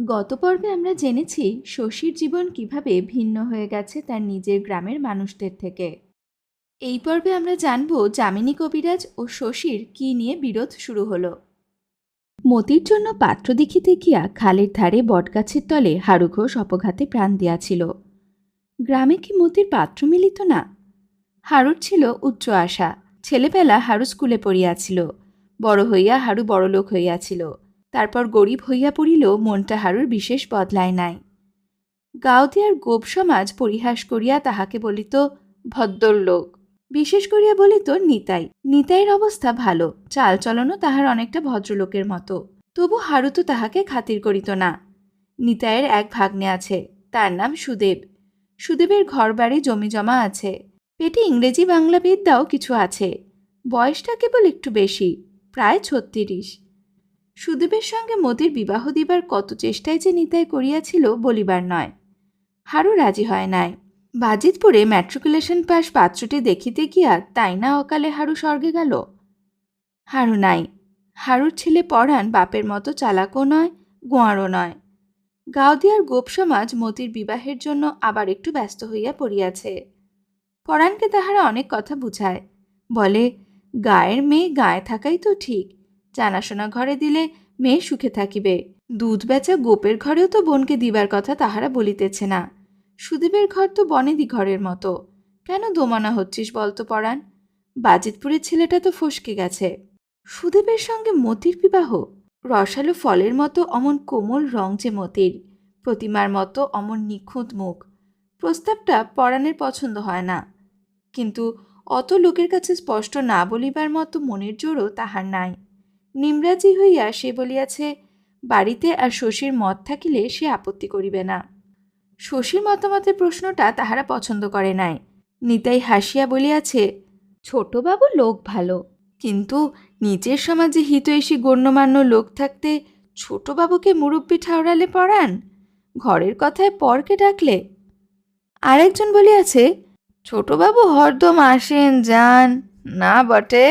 গত পর্বে আমরা জেনেছি শশীর জীবন কিভাবে ভিন্ন হয়ে গেছে তার নিজের গ্রামের মানুষদের থেকে। এই পর্বে আমরা জানব যামিনী কবিরাজ ও শশীর কি নিয়ে বিরোধ শুরু হলো। মতির জন্য পাত্র দেখিতে গিয়া খালের ধারে বটগাছের তলে হারু ঘোষ অপঘাতে প্রাণ দিয়াছিল। গ্রামে কি মতির পাত্র মিলিত না? হারুর ছিল উচ্চ আশা। ছেলেবেলা হারু স্কুলে পড়িয়াছিল, বড় হইয়া হারু বড়লোক হইয়াছিল। তারপর গরিব হইয়া পড়িলেও মনটা হারুর বিশেষ বদলায় নাই। গাঁওদিয়ার গোপ সমাজ পরিহাস করিয়া তাহাকে বলিত ভদ্রলোক, বিশেষ করিয়া বলিত নিতাই। নিতাইয়ের অবস্থা ভালো, চালচলনও তাহার অনেকটা ভদ্রলোকের মতো। তবু হারু তো তাহাকে খাতির করিত না। নিতাইয়ের এক ভাগ্নে আছে, তার নাম সুদেব। সুদেবের ঘরবাড়ি জমি জমা আছে, পেটে ইংরেজি বাংলা বিদ্যাও কিছু আছে। বয়সটা কেবল একটু বেশি, প্রায় ৩৬। সুদেবের সঙ্গে মতির বিবাহ দিবার কত চেষ্টাই যে নিতাই করিয়াছিল বলিবার নয়। হারু রাজি হয় নাই। বাজিতপুরে ম্যাট্রিকুলেশন পাস পাত্রটি দেখিতে গিয়া তাই না অকালে হারু স্বর্গে গেল। হারু নাই। হারুর ছেলে পরাণ বাপের মতো চালাকও নয়, গোয়ারও নয়। গাঁওদিয়ার গোপ সমাজ মতির বিবাহের জন্য আবার একটু ব্যস্ত হইয়া পড়িয়াছে। পরাণকে তাহারা অনেক কথা বুঝায়, বলে গায়ের মেয়ে গায়ে থাকাই তো ঠিক, জানাশোনা ঘরে দিলে মেয়ে সুখে থাকিবে। দুধ বেচা গোপের ঘরেও তো বোনকে দিবার কথা তাহারা বলিতেছে না। সুদেবের ঘর তো বনেদি ঘরের মতো, কেন দোমনা হচ্ছিস বলতো পরাণ? বাজিতপুরের ছেলেটা তো ফসকে গেছে। সুদেবের সঙ্গে মতির বিবাহ? রসালো ফলের মতো অমন কোমল রং যে মতির, প্রতিমার মতো অমন নিখুঁত মুখ। প্রস্তাবটা পরাণের পছন্দ হয় না, কিন্তু অত লোকের কাছে স্পষ্ট না বলিবার মতো মনের জোরও তাহার নাই। নিমরাজি হইয়া সে বলিয়াছে বাড়িতে আর শশীর মত থাকিলে সে আপত্তি করিবে না। শশীর মতামতের প্রশ্নটা তাহারা পছন্দ করে নাই। নিতাই হাসিয়া বলিয়াছে ছোটবাবু লোক ভালো, কিন্তু নিজের সমাজে হিতৈষী গণ্যমান্য লোক থাকতে ছোটবাবুকে মুরব্বি ঠাউরালে পরাণ, ঘরের কথায় পরকে ডাকলে। আরেকজন বলিয়াছে ছোটবাবু হরদম আসেন যান না বটে।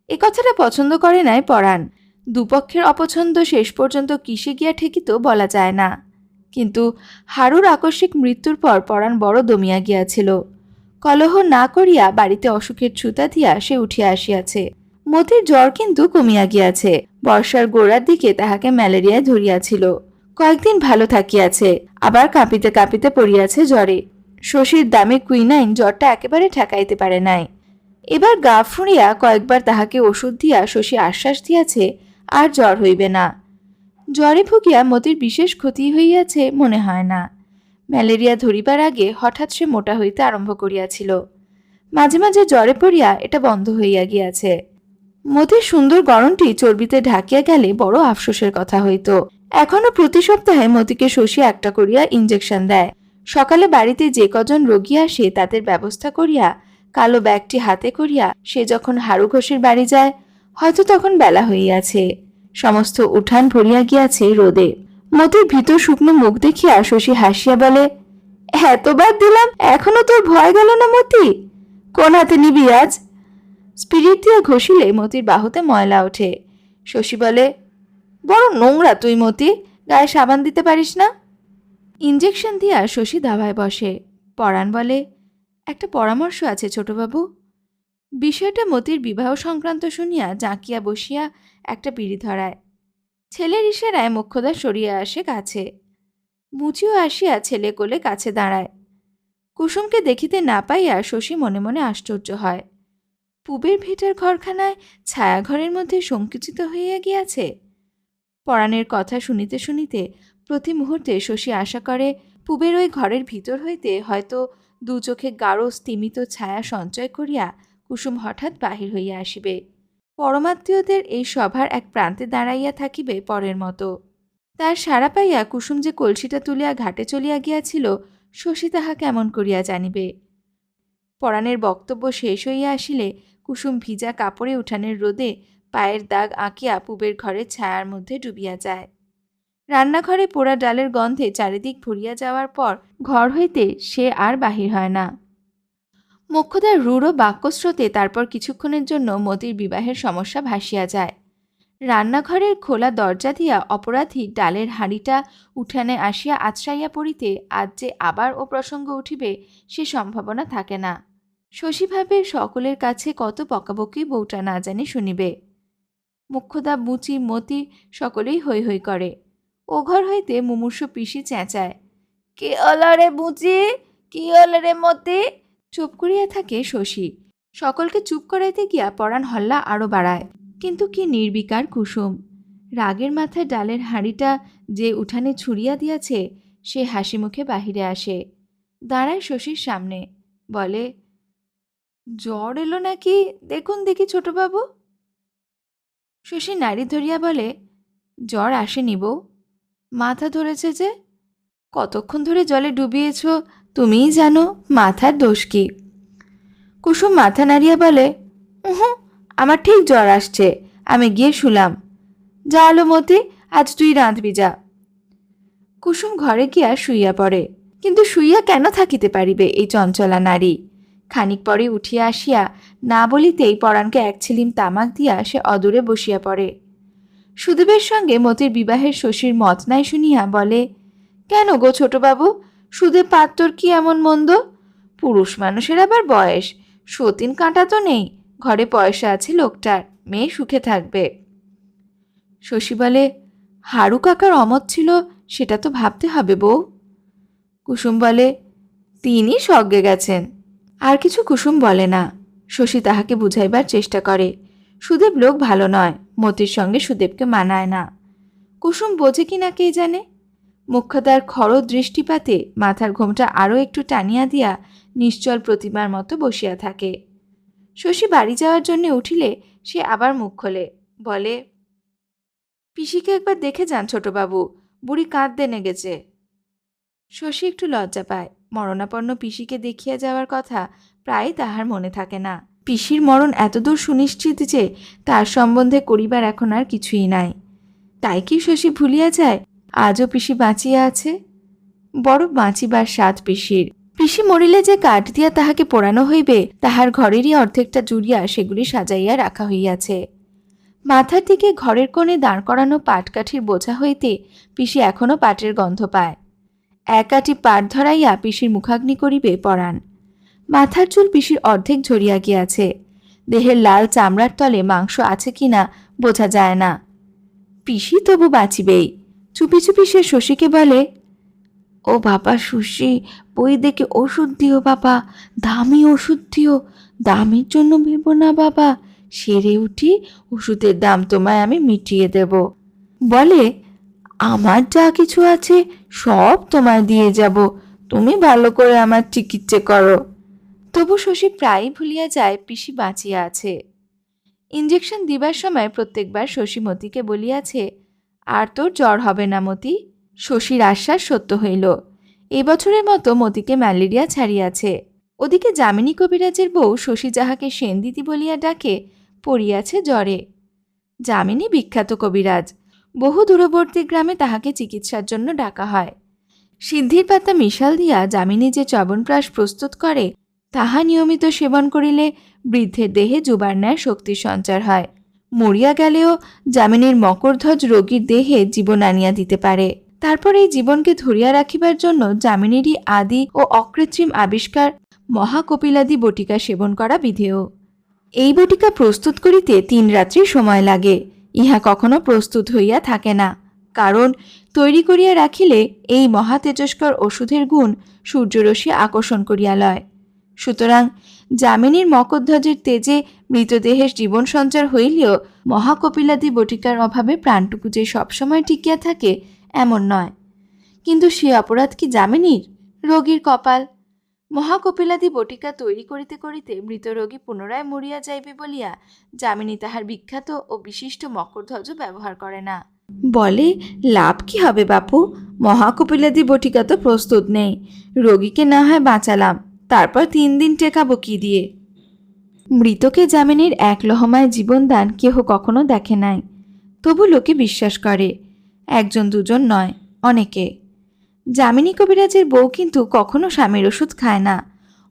এ কথাটা পছন্দ করে নাই পরাণ। দুপক্ষের অপছন্দ শেষ পর্যন্ত কিসে গিয়া ঠেকিত বলা যায় না, কিন্তু হারুর আকস্মিক মৃত্যুর পর পরাণ বড় দমিয়া গিয়াছিল। কলহ না করিয়া বাড়িতে অসুখের ছুতা দিয়া সে উঠিয়া আসিয়াছে। মতির জ্বর কিন্তু কমিয়া গিয়াছে। বর্ষার গোড়ার দিকে তাহাকে ম্যালেরিয়ায় ধরিয়াছিল, কয়েকদিন ভালো থাকিয়াছে, আবার কাঁপিতে কাঁপিতে পড়িয়াছে জ্বরে। শশীর দামে কুইনাইন জ্বরটা একেবারে ঠেকাইতে পারে নাই। এবার গা ফুঁড়িয়া কয়েকবার তাহাকে ওষুধ দিয়া শশী আশ্বাস দিয়াছে আর জ্বর হইবে না। জ্বরে ভুগিয়া মতির বিশেষ ক্ষতি হইয়াছে মনে হয় না। ম্যালেরিয়া ধরিবার আগে হঠাৎ সে মোটা হইতে আরম্ভ করিয়াছিল, মাঝে মাঝে জ্বরে পড়িয়া এটা বন্ধ হইয়া গিয়াছে। মতির সুন্দর গরমটি চর্বিতে ঢাকিয়া গেলে বড় আফসোসের কথা হইত। এখনো প্রতি সপ্তাহে মতিকে শশী একটা করিয়া ইঞ্জেকশন দেয়। সকালে বাড়িতে যে কজন রোগী আসে তাদের ব্যবস্থা করিয়া কালো ব্যাগটি হাতে করিয়া সে যখন হারু ঘোষের বাড়ি যায়, হয়তো তখন বেলা হইয়াছে, সমস্ত উঠান ভরিয়া গিয়াছে রোদে। মতির ভিতর শুকনো মুখ দেখিয়া শশী হাসিয়া বলে, এতবার দিলাম এখনো তোর ভয় গেল না মতি? কোন হাতে নিবি আজ? স্পিরিট দিয়া ঘষিলে মতির বাহুতে ময়লা ওঠে। শশী বলে, বড় নোংরা তুই মতি, গায়ে সাবান দিতে পারিস না? ইঞ্জেকশন দিয়া শশী দাবায় বসে। পরাণ বলে, একটা পরামর্শ আছে ছোটবাবু। বিষয়টা মতির বিবাহ সংক্রান্ত শুনিয়া জাঁকিয়া বসিয়া একটা বিড়ি ধরায়। ছেলের ইশারায় মোক্ষদা সরিয়া আসে কাছে। মুচিও আসিয়া ছেলে কোলে কাছে দাঁড়ায়। কুসুমকে দেখিতে না পাইয়া শশী মনে মনে আশ্চর্য হয়। পুবের ভিটার ঘরখানায় ছায়াঘরের মধ্যে সংকুচিত হইয়া গিয়াছে। পরাণের কথা শুনিতে শুনিতে প্রতি মুহূর্তে শশী আশা করে পুবের ওই ঘরের ভিতর হইতে হয়তো দু চোখে গাঢ় স্তিমিত ছায়া সঞ্চয় করিয়া কুসুম হঠাৎ বাহির হইয়া আসিবে, পরমাত্মীয়দের এই সভার এক প্রান্তে দাঁড়াইয়া থাকিবে পরের মতো। তার সাড়া পাইয়া কুসুম যে কলসিটা তুলিয়া ঘাটে চলিয়া গিয়াছিল শশী তাহা কেমন করিয়া জানিবে? পরাণের বক্তব্য শেষ হইয়া আসিলে কুসুম ভিজা কাপড়ে উঠানের রোদে পায়ের দাগ আঁকিয়া পুবের ঘরের ছায়ার মধ্যে ডুবিয়া যায়। রান্নাঘরে পোড়া ডালের গন্ধে চারিদিক ভরিয়া যাওয়ার পর ঘর হইতে সে আর বাহির হয় না। মোক্ষদার রূঢ় বাক্যস্রোতে তারপর কিছুক্ষণের জন্য মতির বিবাহের সমস্যা ভাসিয়া যায়। রান্নাঘরের খোলা দরজা দিয়া অপরাধী ডালের হাঁড়িটা উঠানে আসিয়া আছড়াইয়া পড়িতে আজ যে আবার ও প্রসঙ্গ উঠিবে সে সম্ভাবনা থাকে না। শশী ভাবে সকলের কাছে কত বকাবকি বউটা না জানি শুনিবে। মুখ্যদা, মুচি, মতি সকলেই হৈ হৈ করে। ও ঘর হইতে মুমূর্ষ পিসি চেঁচায়, কি হলো রে মুচি, কি হলো রে মতি? চুপ করিয়া থাকে শশী। সকলকে চুপ করাইতে গিয়া পরাণ হল্লা আরো বাড়ায়। কিন্তু কি নির্বিকার কুসুম। রাগের মাথায় ডালের হাঁড়িটা যে উঠানে ছুড়িয়া দিয়াছে সে হাসি মুখে বাহিরে আসে, দাঁড়ায় শশীর সামনে, বলে, জ্বর এলো নাকি দেখুন দেখি ছোটবাবু। শশী নাড়ি ধরিয়া বলে, জ্বর আসেনি বউ, মাথা ধরেছে যে। কতক্ষণ ধরে জলে ডুবিয়েছ তুমিই জানো, মাথার দোষ কি? কুসুম মাথা নাড়িয়া বলে, আমার ঠিক জ্বর আসছে, আমি গিয়ে শুলাম। যা আলো মতি, আজ তুই রাঁধবি যা। কুসুম ঘরে গিয়া শুইয়া পড়ে। কিন্তু শুইয়া কেন থাকিতে পারিবে এই চঞ্চলা নারী? খানিক পরে উঠিয়া আসিয়া না বলিতেই পরাণকে এক ছিলিম তামাক দিয়া সে অদূরে বসিয়া পড়ে। সুদেবের সঙ্গে মতির বিবাহের শশীর মত নাই শুনিয়া বলে, কেন গো ছোটবাবু, সুদেব পাত্তর কি এমন মন্দ? পুরুষ মানুষের আবার বয়স, সতীন কাঁটা তো নেই, ঘরে পয়সা আছে লোকটার, মেয়ে সুখে থাকবে। শশী বলে, হারু কাকার অমত ছিল সেটা তো ভাবতে হবে বউ। কুসুম বলে, তিনি সজ্ঞে গেছেন। আর কিছু কুসুম বলে না। শশী তাহাকে বুঝাইবার চেষ্টা করে, সুদেব লোক ভালো নয়, মতির সঙ্গে সুদেবকে মানায় না। কুসুম বোঝে কিনা কে জানে। মুখ্যদার খড় দৃষ্টিপাতে মাথার ঘোমটা আরও একটু টানিয়া দিয়া নিশ্চল প্রতিমার মতো বসিয়া থাকে। শশী বাড়ি যাওয়ার জন্য উঠিলে সে আবার মুখ খোলে, বলে, পিসিকে একবার দেখে যান ছোটবাবু, বুড়ি কাঁদতে নেগেছে। শশী একটু লজ্জা পায়। মরণাপন্ন পিসিকে দেখিয়া যাওয়ার কথা প্রায় তাহার মনে থাকে না। পিসির মরণ এতদূর সুনিশ্চিত যে তার সম্বন্ধে করিবার এখন আর কিছুই নাই। তাই কি শশী ভুলিয়া যায় আজও পিসি বাঁচিয়া আছে? বড় বাঁচিবার স্বাদ পিসির। পিসি মরিলে যে কাঠ দিয়া তাহাকে পোড়ানো হইবে তাহার ঘরেরই অর্ধেকটা জুড়িয়া সেগুলি সাজাইয়া রাখা হইয়াছে। মাথার দিকে ঘরের কোণে দাঁড় করানো পাটকাঠির বোঝা হইতে পিসি এখনো পাটের গন্ধ পায়। এক আটি পাট ধরাইয়া পিসির মুখাগ্নি করিবে পরাণ। মাথার চুল পিসির অর্ধেক ঝরিয়া গিয়াছে। দেহের লাল চামড়ার তলে মাংস আছে কিনা বোঝা যায় না। পিসি তবু বাঁচিবেই। চুপি চুপি সে শশীকে বলে, ও বাবা শশী, বই দেখে ওষুধ দিও বাবা, দামি ওষুধ দিও, দামের জন্য ভেবো না বাবা, সেরে উঠি ওষুধের দাম তোমায় আমি মিটিয়ে দেব। বলে, আমার যা কিছু আছে সব তোমায় দিয়ে যাব, তুমি ভালো করে আমার চিকিৎসা করো। তবু শশী প্রায়ই ভুলিয়া যায় পিসি বাঁচিয়া আছে। ইঞ্জেকশন দিবার সময় প্রত্যেকবার শশী মতিকে বলিয়াছে, আর তোর জ্বর হবে না মতি। শশীর আশ্বাস সত্য হইল। এই বছরের মতো মতিকে ম্যালেরিয়া ছাড়িয়াছে। ওদিকে যামিনী কবিরাজের বউ শশী যাহাকে সেনদিদি বলিয়া ডাকে পড়িয়াছে জ্বরে। যামিনী বিখ্যাত কবিরাজ। বহু দূরবর্তী গ্রামে তাহাকে চিকিৎসার জন্য ডাকা হয়। সিদ্ধির পাতা মিশাল দিয়া যামিনী যে চবনপ্রাশ প্রস্তুত করে তাহা নিয়মিত সেবন করিলে বৃদ্ধের দেহে যুবার ন্যায় শক্তির সঞ্চার হয়। মরিয়া গেলেও যামিনীর মকরধ্বজ রোগীর দেহে জীবন আনিয়া দিতে পারে। তারপর এই জীবনকে ধরিয়া রাখিবার জন্য যামিনীরই আদি ও অকৃত্রিম আবিষ্কার মহাকপিলাদি বটিকা সেবন করা বিধেয়। এই বটিকা প্রস্তুত করিতে 3 রাত্রি সময় লাগে। ইহা কখনো প্রস্তুত হইয়া থাকে না, কারণ তৈরি করিয়া রাখিলে এই মহাতেজস্কর ওষুধের গুণ সূর্যরশ্মি আকর্ষণ করিয়া লয়। সুতরাং যামিনীর মকরধ্বজের তেজে মৃতদেহের জীবন সঞ্চার হইলেও মহাকপিলাদি বটিকার অভাবে প্রাণটুকু যে সবসময় টিকিয়া থাকে এমন নয়। কিন্তু সে অপরাধ কি যামিনীর? রোগীর কপাল। মহাকপিলাদি বটিকা তৈরি করিতে করিতে মৃত রোগী পুনরায় মরিয়া যাইবে বলিয়া যামিনী তাহার বিখ্যাত ও বিশিষ্ট মকরধ্বজ ব্যবহার করে না। বলে, লাভ কি হবে বাপু, মহাকপিলাদি বটিকা তো প্রস্তুত নেই, রোগীকে না হয় বাঁচালাম, তারপর 3 দিন টেকাবো কি দিয়ে? মৃতকে যামিনীর এক লহমায় জীবনদান কেহ কখনো দেখে নাই, তবু লোকে বিশ্বাস করে। 1 2 নয়, অনেকে। যামিনী কবিরাজের বউ কিন্তু কখনো স্বামীর ওষুধ খায় না।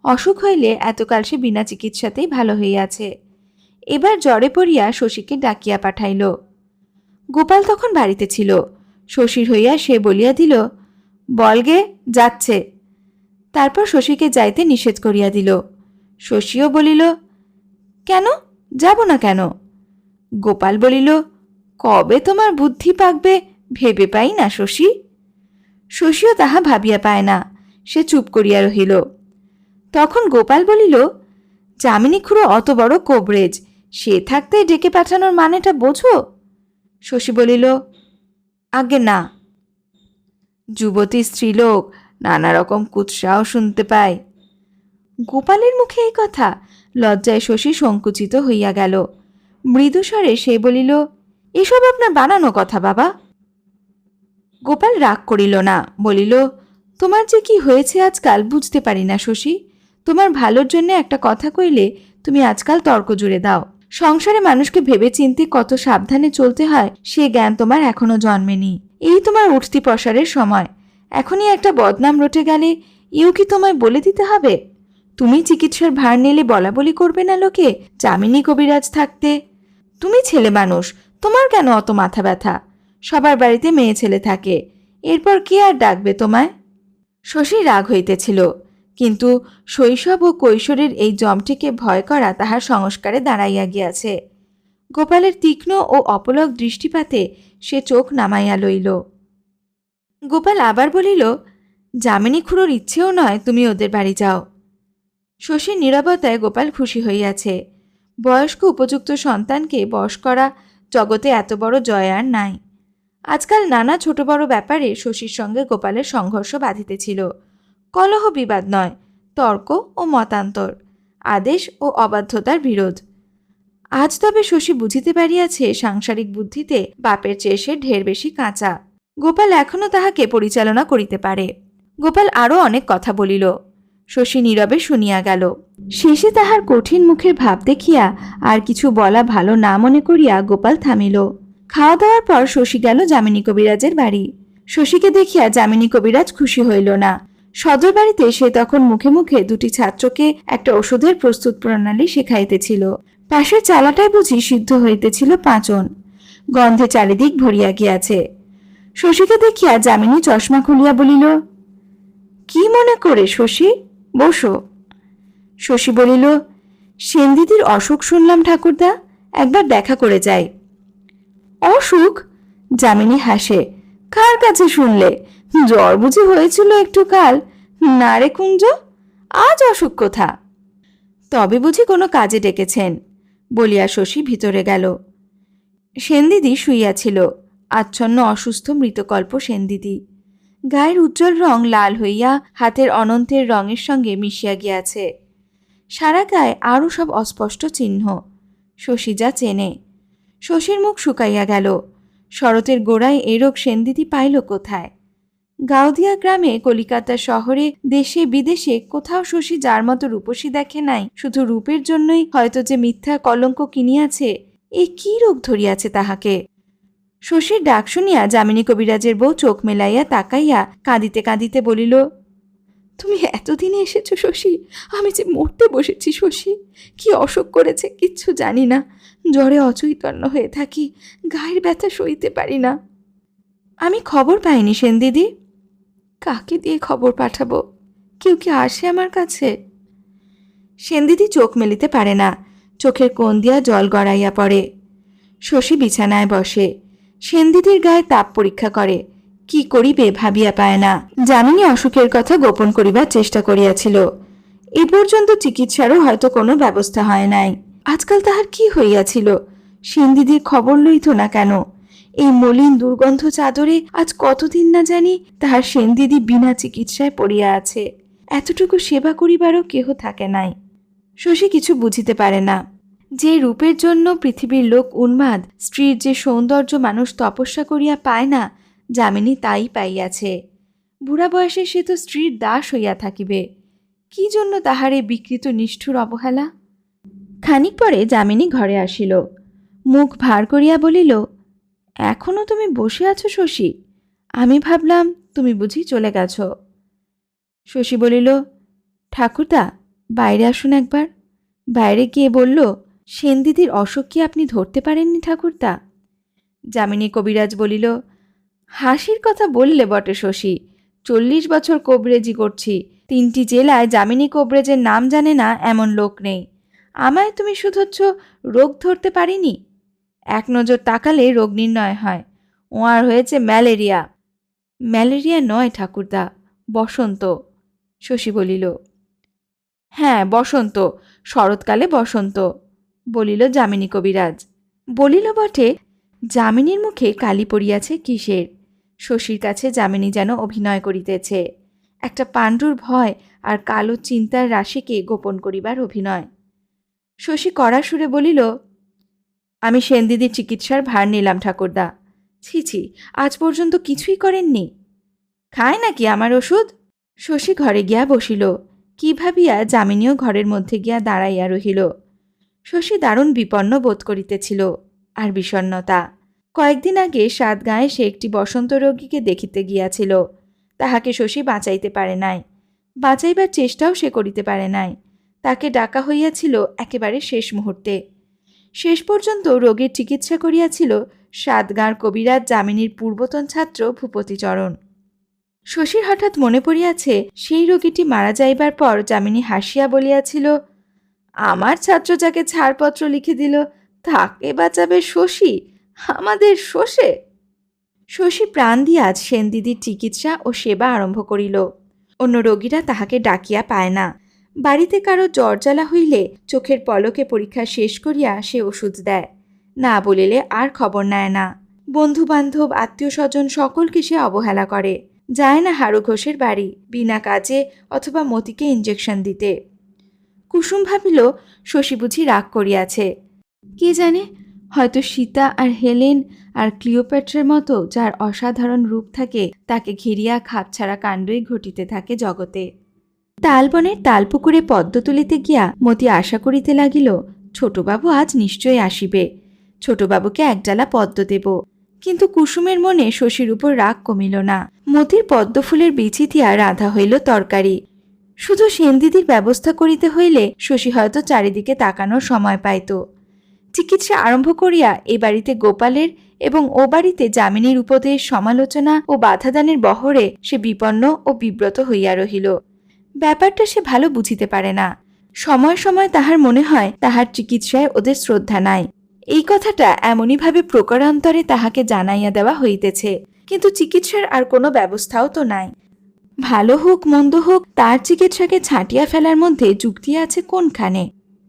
অসুখ হইলে এতকাল সে বিনা চিকিৎসাতেই ভালো হইয়াছে। এবার জ্বরে পড়িয়া শশীকে ডাকিয়া পাঠাইল। গোপাল তখন বাড়িতে ছিল। শশীর হইয়া সে বলিয়া দিল, বলগে যাচ্ছে। তারপর শশীকে যাইতে নিষেধ করিয়া দিল। শশীও বলিল, কেন যাব না কেন? গোপাল বলিল, কবে তোমার বুদ্ধি পাকবে ভেবে পাই না শশী। শশীও তাহা ভাবিয়া পায় না, সে চুপ করিয়া রহিল। তখন গোপাল বলিল, যামিনী খুড়ো অত বড় কোবরেজ, সে থাকতে ডেকে পাঠানোর মানেটা বোঝো? শশী বলিল, আগে না। যুবতী স্ত্রীলোক, নানা রকম কুৎসাও শুনতে পায়। গোপালের মুখে এই কথা, লজ্জায় শশী সংকুচিত হইয়া গেল। মৃদুস্বরে সে বলিল, এসব আপনার বানানো কথা বাবা। গোপাল রাগ করিল না, বলিল, তোমার যে কি হয়েছে আজকাল বুঝতে পারি না শশী। তোমার ভালোর জন্য একটা কথা কইলে তুমি আজকাল তর্ক জুড়ে দাও। সংসারে মানুষকে ভেবে চিন্তে কত সাবধানে চলতে হয় সে জ্ঞান তোমার এখনো জন্মেনি। এই তোমার উঠতি প্রসারের সময়, এখনই একটা বদনাম রটে গেলে এও কি তোমায় বলে দিতে হবে? তুমি চিকিৎসার ভার নিলে বলা বলি করবে না লোকে যামিনী কবিরাজ থাকতে? তুমি ছেলে মানুষ, তোমার কেন অত মাথা ব্যথা? সবার বাড়িতে মেয়ে ছেলে থাকে, এরপর কে আর ডাকবে তোমায়? শশী রাগ হইতেছিল, কিন্তু শৈশব ও কৈশোরের এই জমটিকে ভয় করা তাহার সংস্কারে দাঁড়াইয়া গিয়াছে। গোপালের তীক্ষ্ণ ও অপলক দৃষ্টিপাতে সে চোখ নামাইয়া লইল। গোপাল আবার বলিল, যামিনী খুড়োর ইচ্ছেও নয় তুমি ওদের বাড়ি যাও। শশীর নীরবতায় গোপাল খুশি হইয়াছে। বয়স্ক উপযুক্ত সন্তানকে বশ করা জগতে এত বড় জয় আর নাই। আজকাল নানা ছোট বড় ব্যাপারে শশীর সঙ্গে গোপালের সংঘর্ষ বাধিতেছিল। কলহ বিবাদ নয়, তর্ক ও মতান্তর, আদেশ ও অবাধ্যতার বিরোধ। আজ তবে শশী বুঝিতে পারিয়াছে সাংসারিক বুদ্ধিতে বাপের চেয়ে সে ঢের বেশি কাঁচা। গোপাল এখনও তাহাকে পরিচালনা করিতে পারে। গোপাল আরও অনেক কথা বলিল, শশী নীরবে শুনিয়া গেল। শেষে তাহার কঠিন মুখের ভাব দেখিয়া আর কিছু বলা ভালো না মনে করিয়া গোপাল থামিল। খাওয়া দাওয়ার পর শশী গেল যামিনী কবিরাজের বাড়ি। শশীকে দেখিয়া যামিনী কবিরাজ খুশি হইল না। সদর বাড়িতে সে তখন মুখে মুখে দুটি ছাত্রকে একটা ওষুধের প্রস্তুত প্রণালী শেখাইতেছিল। পাশের চালাটায় বুঝি সিদ্ধ হইতেছিল পাঁচন। গন্ধে চারিদিক ভরিয়া গিয়াছে। শশীকে দেখিয়া যামিনী চশমা খুলিয়া বলিল, কি মনে করে শশী, বসো। শশী বলিল, সেনদিদির অসুখ শুনলাম ঠাকুরদা, একবার দেখা করে যাই। অসুখ? যামিনী হাসে, কার কাছে শুনলে? জ্বর বুঝি হয়েছিল একটু কাল? না রে কুঞ্জ, আজ অসুখ কোথা? তবে বুঝি কোনো কাজে ডেকেছেন, বলিয়া শশী ভিতরে গেল। সেনদিদি শুইয়াছিল, আচ্ছন্ন অসুস্থ মৃতকল্প সেনদিদি। গায়ের উজ্জ্বল রং লাল হইয়া হাতের অনন্তের রঙের সঙ্গে মিশিয়া গিয়াছে। সারা গায়ে আরও সব অস্পষ্ট চিহ্ন, শশী যা চেনে। শশীর মুখ শুকাইয়া গেল। শরতের গোড়ায় এ রোগ সেনদিদি পাইল কোথায়? গাউদিয়া গ্রামে, কলিকাতা শহরে, দেশে বিদেশে কোথাও শশী যার মতো রূপসী দেখে নাই। শুধু রূপের জন্যই হয়তো যে মিথ্যা কলঙ্ক কিনিয়াছে। এ কি রোগ ধরিয়াছে তাহাকে? শশীর ডাক শুনিয়া যামিনী কবিরাজের বউ চোখ মেলাইয়া তাকাইয়া কাঁদিতে কাঁদিতে বলিল, তুমি এতদিনে এসেছো শশী? আমি যে মরতে বসেছি শশী। কি অসুখ করেছে কিচ্ছু জানি না, জ্বরে অচৈতন্য হয়ে থাকি, গায়ের ব্যথা সইতে পারি না। আমি খবর পাইনি সেনদিদি। কাকে দিয়ে খবর পাঠাবো? কেউ কি আসে আমার কাছে? সেনদিদি চোখ মেলিতে পারে না, চোখের কোণ দিয়া জল গড়াইয়া পড়ে। শশী বিছানায় বসে, সেনদিদির গায়ে তাপ পরীক্ষা করে। কি করিবে ভাবিয়া পায় না। যামিনী অসুখের কথা গোপন করিবার চেষ্টা করিয়াছিল। এ পর্যন্ত চিকিৎসারও হয়তো কোনো ব্যবস্থা হয় নাই। আজকাল তাহার কি হইয়াছিল? সেনদিদির খবর লইত না কেন? এই মলিন দুর্গন্ধ চাদরে আজ কতদিন না জানি তাহার সেনদিদি বিনা চিকিৎসায় পড়িয়া আছে। এতটুকু সেবা করিবারও কেহ থাকে নাই। শশী কিছু বুঝিতে পারে না। যে রূপের জন্য পৃথিবীর লোক উন্মাদ, স্ত্রীর যে সৌন্দর্য মানুষ তপস্যা করিয়া পায় না, যামিনী তাই পাইয়াছে। বুড়া বয়সে সে তো স্ত্রীর দাস হইয়া থাকিবে। কি জন্য তাহার এই বিকৃত নিষ্ঠুর অবহেলা? খানিক পরে যামিনী ঘরে আসিল। মুখ ভার করিয়া বলিল, এখনো তুমি বসে আছো শশী? আমি ভাবলাম তুমি বুঝি চলে গেছ। শশী বলিল, ঠাকুরদা বাইরে আসুন একবার। বাইরে গিয়ে বলল, সেনদিদির অসুখ কি আপনি ধরতে পারেননি ঠাকুরদা? যামিনী কবিরাজ বলিল, হাসির কথা বললে বটে শশী, 40 বছর কবরেজি করছি, 3টি জেলায় যামিনী কবরেজের নাম জানে না এমন লোক নেই। আমায় তুমি শুধোচ্ছ রোগ ধরতে পারিনি? এক নজর তাকালে রোগ নির্ণয় হয়। ওঁর হয়েছে ম্যালেরিয়া। ম্যালেরিয়া নয় ঠাকুরদা, বসন্ত। শশী বলিল, হ্যাঁ বসন্ত, শরৎকালে বসন্ত, বলিল যামিনী কবিরাজ। বলিল বটে, যামিনীর মুখে কালি পড়িয়াছে কিসের? শশীর কাছে যামিনী যেন অভিনয় করিতেছে, একটা পাণ্ডুর ভয় আর কালো চিন্তার রাশিকে গোপন করিবার অভিনয়। শশী কড়া সুরে বলিল, আমি সেনদিদির চিকিৎসার ভার নিলাম ঠাকুরদা। ছি ছি, আজ পর্যন্ত কিছুই করেননি। খায় নাকি আমার ওষুধ? শশী ঘরে গিয়া বসিল। কি ভাবিয়া যামিনীও ঘরের মধ্যে গিয়া দাঁড়াইয়া রহিল। শশী দারুণ বিপন্ন বোধ করিতেছিল, আর বিষণ্নতা। কয়েকদিন আগে সাতগাঁয়ে সে একটি বসন্ত রোগীকে দেখিতে গিয়াছিল। তাহাকে শশী বাঁচাইতে পারে নাই, বাঁচাইবার চেষ্টাও সে করিতে পারে নাই। তাকে ডাকা হইয়াছিল একেবারে শেষ মুহূর্তে। শেষ পর্যন্ত রোগীর চিকিৎসা করিয়াছিল সাতগাঁর কবিরাজ যামিনীর পূর্বতন ছাত্র ভূপতিচরণ। শশীর হঠাৎ মনে পড়িয়াছে, সেই রোগীটি মারা যাইবার পর যামিনী হাসিয়া বলিয়াছিল, আমার ছাত্র যাকে ছাড়পত্র লিখে দিল তাকে বাঁচাবে শশী, আমাদের শোষে। শশী প্রাণ দিয়া আজ সেনদিদির চিকিৎসা ও সেবা আরম্ভ করিল। অন্য রোগীরা তাহাকে ডাকিয়া পায় না। বাড়িতে কারো জ্বর জ্বালা হইলে চোখের পলকে পরীক্ষা শেষ করিয়া সে ওষুধ দেয়, না বলিলে আর খবর নেয় না। বন্ধু বান্ধব আত্মীয় স্বজন সকলকে সে অবহেলা করে, যায় না হারু ঘোষের বাড়ি বিনা কাজে অথবা মতিকে ইঞ্জেকশন দিতে। কুসুম ভাবিল শশী বুঝি রাগ করিয়াছে। কে জানে, হয়তো সীতা আর হেলেন আর ক্লিওপেট্রার মতো যার অসাধারণ রূপ থাকে তাকে ঘিরিয়া খাপছাড়া কাণ্ডই ঘটিতে থাকে জগতে। তালবনের তালপুকুরে পদ্ম তুলিতে গিয়া মতি আশা করিতে লাগিল, ছোটবাবু আজ নিশ্চয় আসিবে, ছোটবাবুকে একডালা পদ্ম দেব। কিন্তু কুসুমের মনে শশীর উপর রাগ কমিল না। মতির পদ্মফুলের বিচি দিয়া রাঁধা হইল তরকারি। শুধু সেনদিদির ব্যবস্থা করিতে হইলে শশী হয়তো চারিদিকে তাকানোর সময় পাইত। চিকিৎসা আরম্ভ করিয়া এ বাড়িতে গোপালের এবং ও বাড়িতে যামিনীর উপদেশ সমালোচনা ও বাধাদানের বহরে সে বিপন্ন ও বিব্রত হইয়া রহিল। ব্যাপারটা সে ভালো বুঝিতে পারে না। সময় সময় তাহার মনে হয় তাহার চিকিৎসায় ওদের শ্রদ্ধা নাই। এই কথাটা এমনইভাবে প্রকারান্তরে তাহাকে জানাইয়া দেওয়া হইতেছে, কিন্তু চিকিৎসার আর কোনো ব্যবস্থাও তো নাই। ভালো হোক মন্দ হোক, তার চিকিৎসাকে ছাঁটিয়া ফেলার মধ্যে যুক্তি আছে কোনখানে?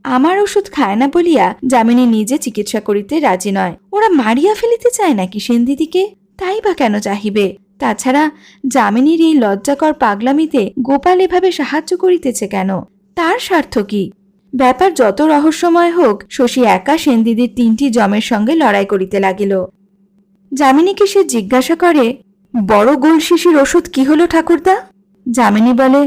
আমার ওষুধ খায় না বলিয়া যামিনী নিজে চিকিৎসা করিতে রাজি নয়। ওরা মারিয়া ফেলিতে চায় নাকি সেনদিদিকে? তাই বা কেন চাহিবে? তাছাড়া যামিনীর এই লজ্জাকর পাগলামিতে গোপাল এভাবে সাহায্য করিতেছে কেন? তার স্বার্থ কি? ব্যাপার যত রহস্যময় হোক, শশী একা সেনদিদির 3টি জমের সঙ্গে লড়াই করিতে লাগিল। যামিনীকে সে জিজ্ঞাসা করে, বড় গোল শিশির ওষুধ কি হলো ঠাকুরদা? যামিনী বলে,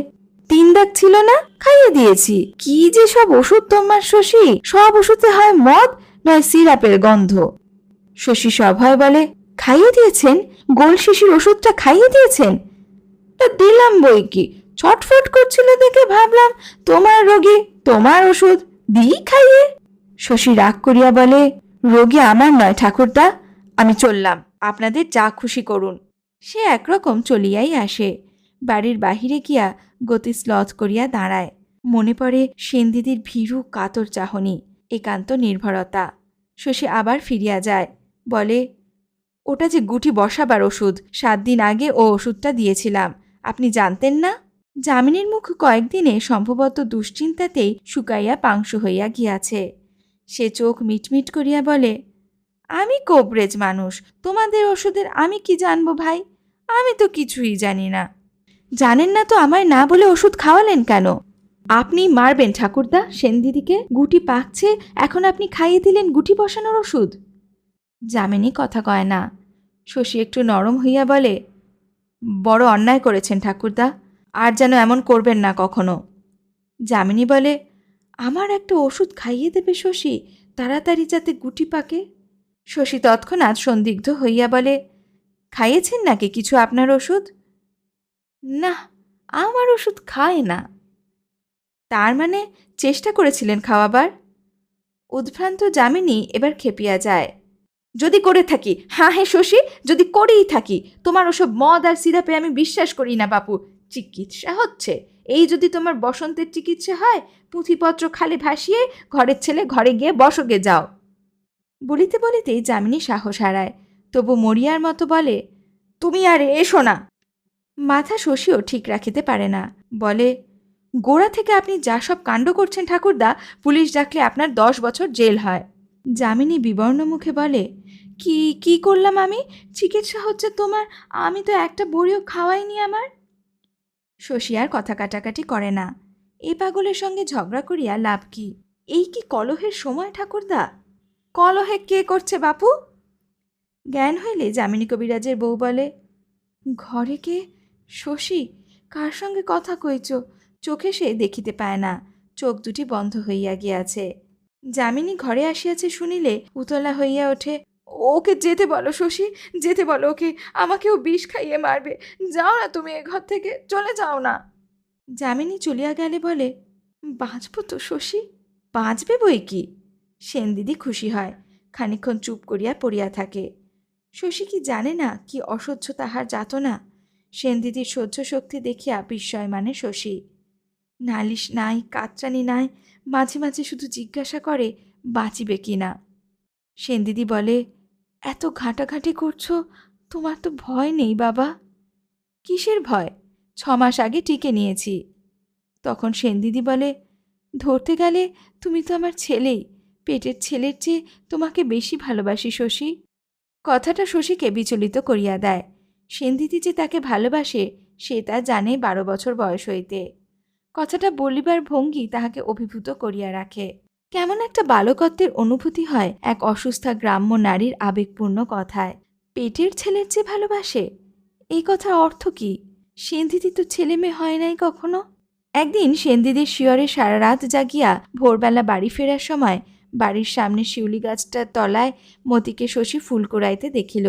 3 দাগ ছিল না, খাইয়ে দিয়েছি। কি যে সব ওষুধ তোমার শশী, সব ওষুধে হয় মদ নয় সিরাপের গন্ধ। শশী সভয় বলে, খাইয়ে দিয়েছেন? গোল শিশির ওষুধটা খাইয়ে দিয়েছেন? তা দিলাম বই কি, ছটফট করছিল দেখে ভাবলাম তোমার রোগী, তোমার ওষুধ দিই খাইয়ে। শশী রাগ করিয়া বলে, রোগী আমার নয় ঠাকুরদা, আমি চললাম, আপনাদের যা খুশি করুন। সে একরকম চলিয়াই আসে। বাড়ির বাহিরে গিয়া গতি স্লথ করিয়া দাঁড়ায়। মনে পড়ে সেনদিদির ভীরু কাতর চাহনি, একান্ত নির্ভরতা। শশী আবার ফিরিয়া যায়, বলে, ওটা যে গুটি বসাবার ওষুধ, 7 দিন আগে ও ওষুধটা দিয়েছিলাম, আপনি জানতেন না? যামিনীর মুখ কয়েকদিনে সম্ভবত দুশ্চিন্তাতেই শুকাইয়া পাংশু হইয়া গিয়াছে। সে চোখ মিটমিট করিয়া বলে, আমি কোবরেজ মানুষ, তোমাদের ওষুধের আমি কি জানবো ভাই? আমি তো কিছুই জানি না। জানেন না তো আমায় না বলে ওষুধ খাওয়ালেন কেন? আপনি মারবেন ঠাকুরদা সেনদিদিকে? গুটি পাকছে, এখন আপনি খাইয়ে দিলেন গুটি বসানোর ওষুধ। যামিনী কথা কয় না। শশী একটু নরম হইয়া বলে, বড় অন্যায় করেছেন ঠাকুরদা, আর যেন এমন করবেন না কখনো। যামিনী বলে, আমার একটা ওষুধ খাইয়ে দেবে শশী, তাড়াতাড়ি যাতে গুটি পাকে। শশী তৎক্ষণাৎ সন্দিগ্ধ হইয়া বলে, খাইয়েছেন নাকি কিছু আপনার ওষুধ? না, আমার ওষুধ খায় না। তার মানে চেষ্টা করেছিলেন খাওয়াবার? উদ্ভ্রান্ত যামিনী এবার খেপিয়া যায়। যদি করে থাকি, হ্যাঁ হে শশী, যদি করেই থাকি, তোমার ওসব মদ আর সিরাপে আমি বিশ্বাস করি না বাপু। চিকিৎসা হচ্ছে, এই যদি তোমার বসন্তের চিকিৎসা হয়, পুঁথিপত্র খালি ভাসিয়ে ঘরের ছেলে ঘরে গিয়ে বসগে যাও। বলিতে বলিতেই যামিনী সাহস হারায়, তবু মরিয়ার মতো বলে, তুমি আর এসো না। মাথা শশীও ঠিক রাখিতে পারে না, বলে, গোড়া থেকে আপনি যা সব কাণ্ড করছেন ঠাকুরদা, পুলিশ ডাকলে আপনার 10 বছর জেল হয়। যামিনী বিবর্ণ মুখে বলে, কি কি করলাম আমি? চিকিৎসা হচ্ছে তোমার, আমি তো একটা বড়িও খাওয়াইনি আমার। শশী আর কথা কাটাকাটি করে না, এ পাগলের সঙ্গে ঝগড়া করিয়া লাভ কি? এই কি কলহের সময় ঠাকুরদা? কলহে কে করছে বাপু? জ্ঞান হইলে যামিনী কবিরাজের বউ বলে, ঘরে কে? শশী, কার সঙ্গে কথা কইছ? চোখে সে দেখিতে পায় না, চোখ দুটি বন্ধ হইয়া গিয়াছে। যামিনী ঘরে আসিয়াছে শুনিলে উতলা হইয়া ওঠে, ওকে যেতে বলো শশী, যেতে বলো ওকে, আমাকেও বিষ খাইয়ে মারবে। যাও না তুমি এ ঘর থেকে, চলে যাও না। যামিনী চলিয়া গেলে বলে, বাঁচব তো শশী? বাঁচবে বই কি? সেন দিদি খুশি হয়, খানিকক্ষণ চুপ করিয়া পড়িয়া থাকে। শশী কি জানে না কি অসহ্য তাহার যাতনা? সেন দিদির সহ্য শক্তি দেখিয়া বিস্ময় মানে শশী। নালিশ নাই, কাতরানি নাই, মাঝে মাঝে শুধু জিজ্ঞাসা করে বাঁচিবে কি না। সেন দিদি বলে, এত ঘাঁটাঘাঁটি করছো, তোমার তো ভয় নেই বাবা? কিসের ভয়? 6 মাস আগে টিকে নিয়েছি। তখন সেন দিদি বলে, ধরতে গেলে তুমি তো আমার ছেলেই, পেটের ছেলের চেয়ে তোমাকে বেশি ভালোবাসি শশী। কথাটা শশীকে বিচলিত করিয়া দেয়। সেন দিদি যে তাকে ভালোবাসে সে তা জানে 12 বছর বয়স হইতে। কথাটা বলিবার ভঙ্গি তাহাকে অভিভূত করিয়া রাখে। কেমন একটা বালকত্বের অনুভূতি হয় এক অসুস্থা গ্রাম্য নারীর আবেগপূর্ণ কথায়। পেটের ছেলের চেয়ে ভালোবাসে, এই কথার অর্থ কি? সেনদিদি তো ছেলে মেয়ে হয় নাই কখনো। একদিন সেনদিদির শিয়রে সারা রাত জাগিয়া ভোরবেলা বাড়ি ফেরার সময় বাড়ির সামনে শিউলি গাছটার তলায় মতিকে শশী ফুল কুড়াইতে দেখিল।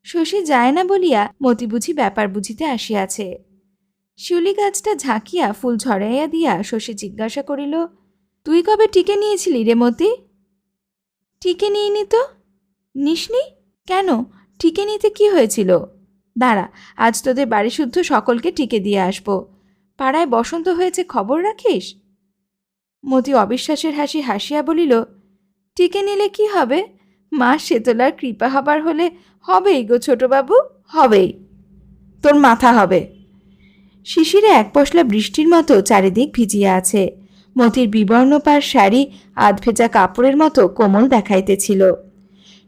শশী যায় না বলিয়া মতি বুঝি ব্যাপার বুঝিতে আসিয়াছে। শিউলি গাছটা ঝাঁকিয়া ফুল ঝরাইয়া দিয়া শশী জিজ্ঞাসা করিল, তুই কবে টিকে নিয়েছিলি রে মতি? টিকে নিইনি তো। নিসনি কেন? টিকে নিতে কি হয়েছিল? দাঁড়া, আজ তোদের বাড়ি শুদ্ধ সকলকে টিকে দিয়ে আসব। পাড়ায় বসন্ত হয়েছে খবর রাখিস? মতি অবিশ্বাসের হাসি হাসিয়া বলিল, টিকে নিলে কি হবে? মা শেতলার কৃপা হবার হলে হবেই গো ছোটবাবু, হবেই। তোর মাথা হবে। শিশিরে এক পশলা বৃষ্টির মতো চারিদিক ভিজিয়া আছে। মতির বিবর্ণপার শাড়ি আধভেজা কাপড়ের মতো কোমল দেখাইতেছিল।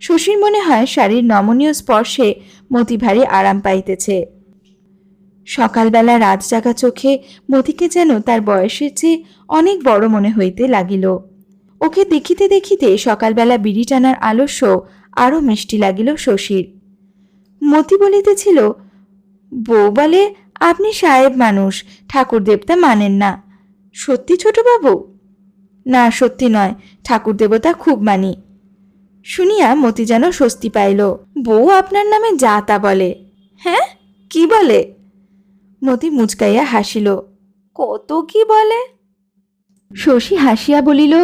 শশীর মনে হয় শাড়ির নমনীয় স্পর্শে মতি ভারী আরাম পাইতেছে। সকালবেলা রাত জাগা চোখে মতিকে যেন তার বয়সের চেয়ে অনেক বড় মনে হইতে লাগিল। ওকে দেখিতে দেখিতে সকালবেলা বিড়ি টানার আলস্য আরও মিষ্টি লাগিল শশীর। মতি বলিতেছিল, বউ বলে আপনি সাহেব মানুষ, ঠাকুর দেবতা মানেন না। সত্যি ছোটবাবু? না, সত্যি নয়, ঠাকুর দেবতা খুব মানি। শুনিয়া মতি যেন স্বস্তি পাইল। বউ আপনার নামে যা তা বলে। হ্যাঁ, কি বলে? মতি মুচকাইয়া হাসিল। কত কি বলে। শশী হাসিয়া বলিল,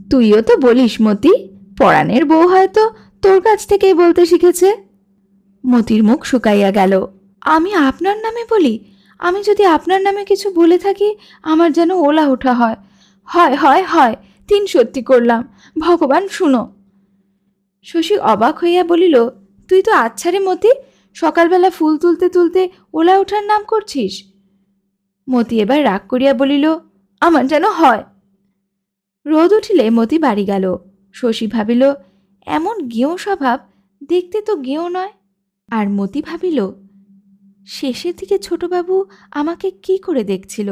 তুইও তো বলিস মতি, পরাণের বউ হয়তো তোর কাছ থেকেই বলতে শিখেছে। মতির মুখ শুকাইয়া গেল। আমি আপনার নামে বলি? আমি যদি আপনার নামে কিছু বলে থাকি আমার যেন ওলা ওঠা হয়। হয় হয় হয়, 3 সত্যি করলাম, ভগবান শুনো। শশী অবাক হইয়া বলিল, তুই তো আচ্ছা রে মতি, সকালবেলা ফুল তুলতে তুলতে ওলা ওঠার নাম করছিস। মতি এবার রাগ করিয়া বলিল, আমার যেন হয়। রোদ উঠিলে মতি বাড়ি গেল। শশী ভাবিল, এমন গেঁয়ো স্বভাব, দেখতে তো গেঁয়ো নয়। আর মতি ভাবিল, শেষের দিকে ছোটবাবু আমাকে কি করে দেখছিল?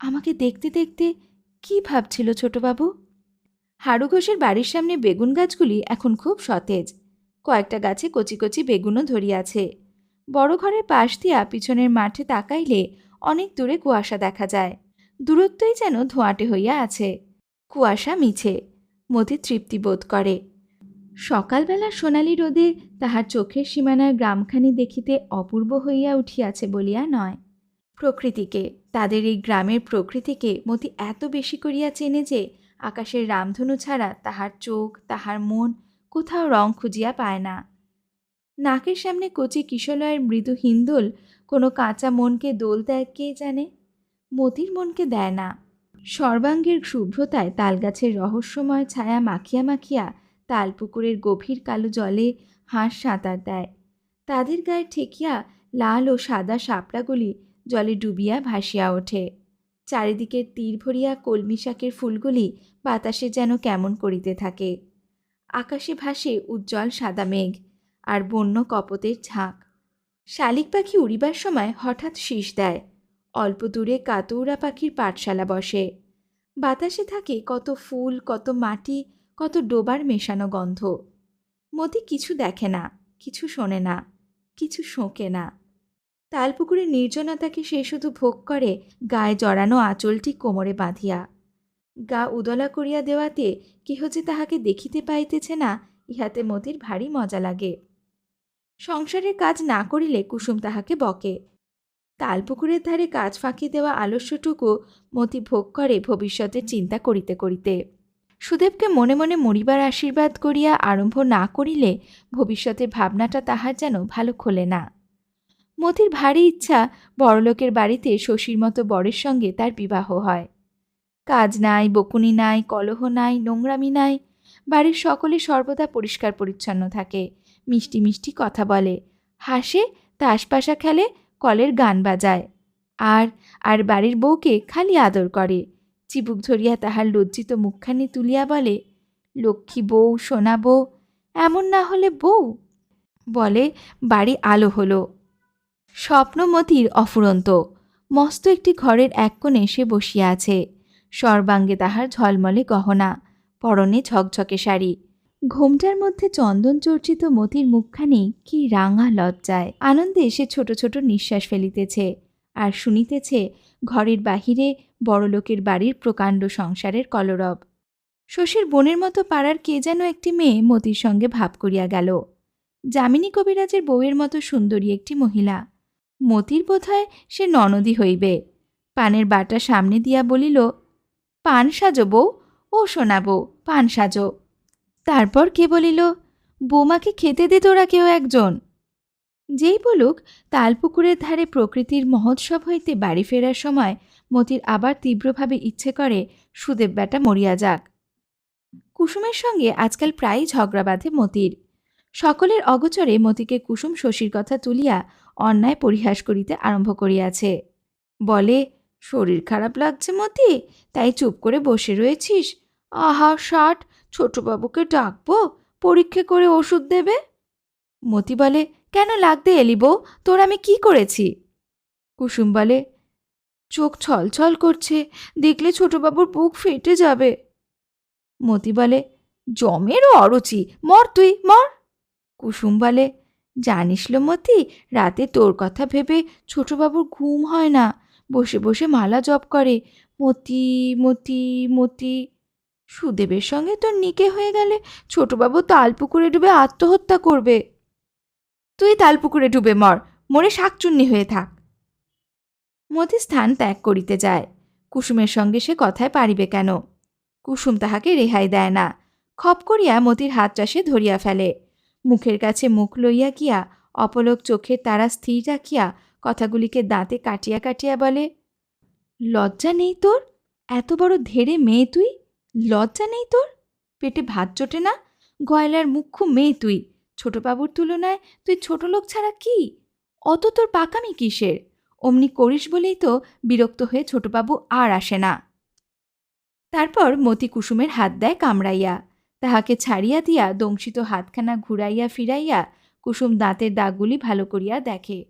আমাকে দেখতে দেখতে কি ভাবছিল ছোটবাবু? হাড়ু ঘোষের বাড়ির সামনে বেগুন গাছগুলি এখন খুব সতেজ। কয়েকটা গাছে কচি কচি বেগুনও ধরিয়াছে। বড় ঘরের পাশ দিয়া পিছনের মাঠে তাকাইলে অনেক দূরে কুয়াশা দেখা যায়। দূরত্বই যেন ধোঁয়াটে হইয়া আছে। কুয়াশা মিছে। মতি তৃপ্তি বোধ করে। সকালবেলা সোনালি রোদে তাহার চোখের সীমানার গ্রামখানি দেখিতে অপূর্ব হইয়া উঠিয়াছে বলিয়া নয়। প্রকৃতিকে, তাদের এই গ্রামের প্রকৃতিকে মতি এত বেশি করিয়া চেনে যে আকাশের রামধনু ছাড়া তাহার চোখ, তাহার মন কোথাও রং খুঁজিয়া পায় না। নাকের সামনে কচি কিশলয়ের মৃদু হিন্দোল কোনো কাঁচা মনকে দোল দেয় কে জানে, মতির মনকে দেয় না। সর্বাঙ্গের শুভ্রতায় তালগাছের রহস্যময় ছায়া মাখিয়া মাখিয়া তালপুকুরের গভীর কালো জলে হাঁস সাঁতার দেয়। তাদের গায়ে ঠেকিয়া লাল ও সাদা শাপলাগুলি জলে ডুবিয়া ভাসিয়া ওঠে। চারিদিকের তীর ভরিয়া কলমি শাকের ফুলগুলি বাতাসে যেন কেমন করিতে থাকে। আকাশে ভাসে উজ্জ্বল সাদা মেঘ আর বন্য কপতের ঝাঁক। শালিক পাখি উড়িবার সময় হঠাৎ শীষ দেয়। অল্প দূরে কাতৌরা পাখির পাঠশালা বসে। বাতাসে থাকে কত ফুল, কত মাটি, কত ডোবার মেশানো গন্ধ। মতি কিছু দেখে না, কিছু শোনে না, কিছু শোকে না। তালপুকুরের নির্জনতাকে সে শুধু ভোগ করে গায়ে জড়ানো আঁচলটি কোমরে বাঁধিয়া। গা উদলা করিয়া দেওয়াতে কেহ যে তাহাকে দেখিতে পাইতেছে না, ইহাতে মতির ভারী মজা লাগে। সংসারের কাজ না করিলে কুসুম তাহাকে বকে। তালপুকুরের ধারে কাজ ফাঁকি দেওয়া আলস্যটুকু মতি ভোগ করে ভবিষ্যতের চিন্তা করিতে করিতে। সুদেবকে মনে মনে মরিবার আশীর্বাদ করিয়া আরম্ভ না করিলে ভবিষ্যতের ভাবনাটা তাহার যেন ভালো খোলে না। মতির ভারী ইচ্ছা বড়লোকের বাড়িতে শশীর মতো বরের সঙ্গে তার বিবাহ হয়। কাজ নাই, বকুনি নাই, কলহ নাই, নোংরামি নাই। বাড়ির সকলে সর্বদা পরিষ্কার পরিচ্ছন্ন থাকে, মিষ্টি মিষ্টি কথা বলে, হাসে, তাসপাশা খেলে, কলের গান বাজায়। আর আর বাড়ির বউকে খালি আদর করে। চিবুক ধরিয়া তাহার লজ্জিত মুখখানি তুলিয়া বলে, লক্ষ্মী বউ, সোনা বউ, এমন না হলে বউ। বলে বাড়ি আলো হলো। স্বপ্নমতির অফুরন্ত। মস্ত একটি ঘরের এক কোণে সে বসিয়া আছে। সর্বাঙ্গে তাহার ঝলমলে গহনা, পরনে ঝকঝকে শাড়ি। ঘোমটার মধ্যে চন্দন চর্চিত মতির মুখখানি কি রাঙা লজ্জায়। আনন্দে সে ছোট ছোট নিঃশ্বাস ফেলিতেছে আর শুনিতেছে ঘরের বাহিরে বড়লোকের বাড়ির প্রকাণ্ড সংসারের কলরব। শশীর বোনের মতো পাড়ার কে যেন একটি মেয়ে মতির সঙ্গে ভাব করিয়া গেল। যামিনী কবিরাজের বউয়ের মতো সুন্দরী একটি মহিলা। মতির বোধহয় সে ননদী হইবে। পানের বাটা সামনে দিয়া বলিল, পান সাজো বউ, ও সোনা বউ, পান সাজো। তারপর কে বলিল, বৌমাকে খেতে দে তোরা কেউ একজন। যেই বলুক, তালপুকুরের ধারে প্রকৃতির মহোৎসব হইতে বাড়ি ফেরার সময় মতির আবার তীব্রভাবে ইচ্ছে করে সুদেব বেটা মরিয়া যাক। কুসুমের সঙ্গে আজকাল প্রায়ই ঝগড়া বাঁধে মতির। সকলের অগোচরে মতিকে কুসুম শশীর কথা তুলিয়া অন্যায় পরিহাস করিতে আরম্ভ করিয়াছে। বলে, শরীর খারাপ লাগছে মতি, তাই চুপ করে বসে রয়েছিস? আহা ষাট, ছোটবাবুকে ডাকবো, পরীক্ষা করে ওষুধ দেবে। মতি বলে, কেন লাগতে এলি বউ, তোর আমি কি করেছি? কুসুম বলে, চোখ ছলছল করছে, দেখলে ছোটবাবুর বুক ফেটে যাবে। মতি বলে, জমেরও অরুচি, মর তুই, মর। কুসুম বলে, জানিস লো মতি, রাতে তোর কথা ভেবে ছোটবাবুর ঘুম হয় না, বসে বসে মালা জপ করে, মতি মতি মতি। সুদেবের সঙ্গে তোর নিকে হয়ে গেলে ছোটবাবু তালপুকুরে ডুবে আত্মহত্যা করবে। তুই তালপুকুরে ডুবে মর, মরে শাকচুন্নি হয়ে থাক। মতি স্থান ত্যাগ করিতে যায়। কুসুমের সঙ্গে সে কথায় পারিবে কেন? কুসুম তাহাকে রেহাই দেয় না। খপ করিয়া মতির হাতটা সে ধরিয়া ফেলে। মুখের কাছে মুখ লইয়া গিয়া অপলক চোখের তারা স্থির রাখিয়া কথাগুলিকে দাঁতে কাটিয়া কাটিয়া বলে, লজ্জা নেই তোর? এত বড় ধেড়ে মেয়ে তুই, লজ্জা নেই তোর? পেটে ভাত জোটে না? গয়লার মুখ্য মেয়ে তুই, ছোটবাবুর তুলনায় তুই ছোট লোক ছাড়া কি? অত তোর পাকামি কিসের? অমনি করিস বলেই তো বিরক্ত হয়ে ছোটবাবু আর আসে না। তারপর মতি কুসুমের হাত দেয় কামড়াইয়া। তাহাকে ছাড়িয়া দিয়া দংশিত হাতখানা ঘুরাইয়া ফিরাইয়া কুসুম দাঁতের দাগগুলি ভালো করিয়া দেখে।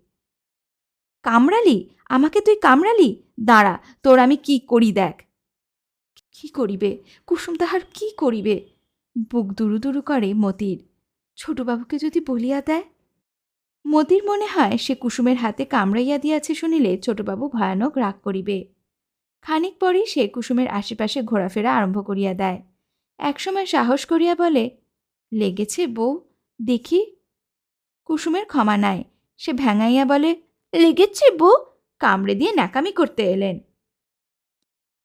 কামড়ালি? আমাকে তুই কামড়ালি? দাঁড়া, তোর আমি কি করি দেখ। কি করিবে? কুসুম তাহার কি করিবে? বুক দুরু দুরু করে মতির। ছোটবাবুকে যদি বলিয়া দেয়? মতির মনে হয় সে কুসুমের হাতে কামড়াইয়া দিয়াছে শুনিলে ছোটবাবু ভয়ানক রাগ করিবে। খানিক পরই সে কুসুমের আশেপাশে ঘোরাফেরা আরম্ভ করিয়া দেয়। একসময় সাহস করিয়া বলে, লেগেছে বউ, দেখি। কুসুমের ক্ষমা নাই। সে ভ্যাঙাইয়া বলে, লেগেছে বউ, কামড়ে দিয়ে ন্যাকামি করতে এলেন।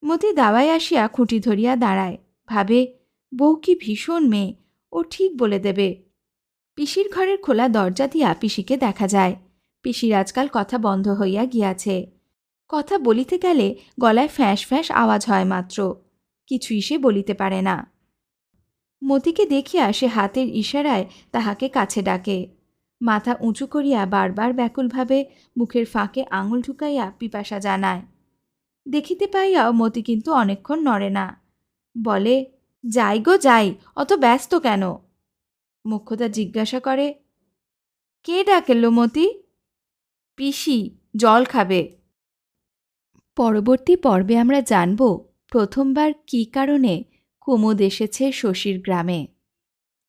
মতি দাওয়ায় আসিয়া খুঁটি ধরিয়া দাঁড়ায়, ভাবে, বউ কি ভীষণ মেয়ে, ও ঠিক বলে দেবে। পিসির ঘরের খোলা দরজা দিয়া পিসিকে দেখা যায়। পিসির আজকাল কথা বন্ধ হইয়া গিয়াছে। কথা বলিতে গেলে গলায় ফ্যাঁস ফ্যাঁস আওয়াজ হয় মাত্র, কিছুই সে বলিতে পারে না। মতিকে দেখিয়া সে হাতের ইশারায় তাহাকে কাছে ডাকে। মাথা উঁচু করিয়া বারবার ব্যাকুলভাবে মুখের ফাঁকে আঙুল ঢুকাইয়া পিপাসা জানায়। দেখিতে পাইয়াও মতি কিন্তু অনেকক্ষণ নড়ে না, বলে, যাই গো যাই, অত ব্যস্ত কেন? মোক্ষদা জিজ্ঞাসা করে, কে ডাকেল মতি? পিসি, জল খাবে। পরবর্তী পর্বে আমরা জানব প্রথমবার কী কারণে কুমুদ এসেছে শশীর গ্রামে।